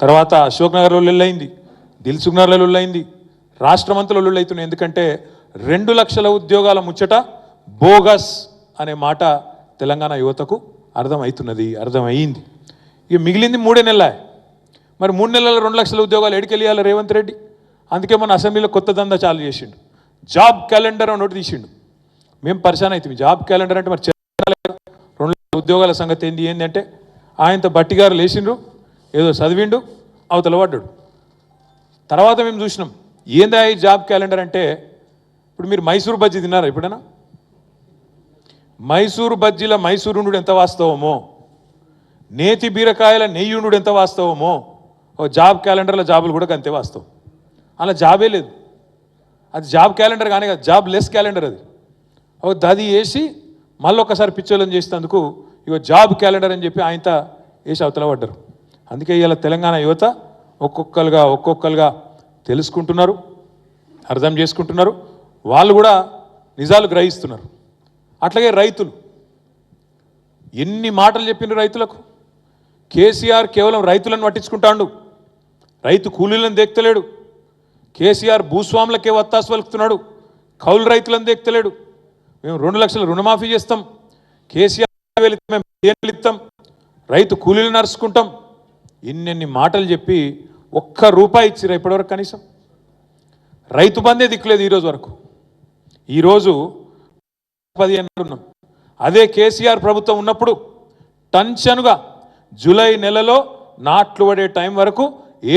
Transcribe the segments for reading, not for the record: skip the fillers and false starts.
తర్వాత అశోక్ నగర్లో లొల్లైంది, దిల్సుఖ్నగర్లో లొల్లైంది, రాష్ట్రమంతలో లొల్లైతున్నాయి. ఎందుకంటే 2 లక్షల ఉద్యోగాల ముచ్చట బోగస్ అనే మాట తెలంగాణ యువతకు అర్థమైంది. ఇక మిగిలింది 3 నెలలే. మరి 3 నెలల 2 లక్షల ఉద్యోగాలు ఎడికెళ్ళాలి రేవంత్ రెడ్డి? అందుకే మన అసెంబ్లీలో కొత్త దందా చాలు చేసిండు. జాబ్ క్యాలెండర్ అని ఒకటి తీసిండు. మేము పరిశాన్ అవుతాం. జాబ్ క్యాలెండర్ అంటే మరి 2 లక్షల ఉద్యోగాల సంగతి ఏంది అంటే ఆయనతో బట్టిగారు లేచిండ్రు, ఏదో చదివిండు, అవతల పడ్డాడు. తర్వాత మేము చూసినాం ఏందా ఈ జాబ్ క్యాలెండర్ అంటే. ఇప్పుడు మీరు మైసూరు బజ్జీ తిన్నారా ఎప్పుడైనా? మైసూరు బజ్జీల మైసూరుండు ఎంత వాస్తవమో, నేతి బీరకాయల నెయ్యుండు ఎంత వాస్తవమో, ఓ జాబ్ క్యాలెండర్ల జాబులు కూడా అంతే వాస్తవం. అలా జాబే లేదు. అది జాబ్ క్యాలెండర్ కానీ కాదు, జాబ్ లెస్ క్యాలెండర్ అది. అది వేసి మళ్ళీ ఒకసారి పిచ్చోళ్ళని చేసేందుకు ఇగో జాబ్ క్యాలెండర్ అని చెప్పి ఆయనతో వేసి అవతల పడ్డారు. అందుకే ఇలా తెలంగాణ యువత ఒక్కొక్కరుగా తెలుసుకుంటున్నారు, అర్థం చేసుకుంటున్నారు, వాళ్ళు కూడా నిజాలు గ్రహిస్తున్నారు. అట్లాగే రైతులు ఎన్ని మాటలు చెప్పిన రైతులకు. కేసీఆర్ కేవలం రైతులను పట్టించుకుంటాడు, రైతు కూలీలను దేక్తలేడు. కేసీఆర్ భూస్వాములకే వత్తాసు పలుకుతున్నాడు, కౌలు రైతులను దేక్తలేడు. మేము 2 లక్షల రుణమాఫీ చేస్తాం, కేసీఆర్ మేము ఇస్తాం, రైతు కూలీలు నడుచుకుంటాం. ఇన్ని మాటలు చెప్పి ₹1 ఇచ్చిరా ఇప్పటివరకు? కనీసం రైతు బందే దిక్కులేదు ఈరోజు వరకు. ఈరోజు 15 ఉన్నాం. అదే కేసీఆర్ ప్రభుత్వం ఉన్నప్పుడు టెన్షన్గా జూలై నెలలో నాట్లు పడే టైం వరకు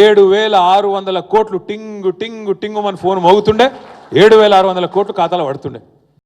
7,600 కోట్లు టింగు టింగు టింగు మన ఫోన్ మోగుతుండే, 7,600 కోట్లు ఖాతాలో పడుతుండే.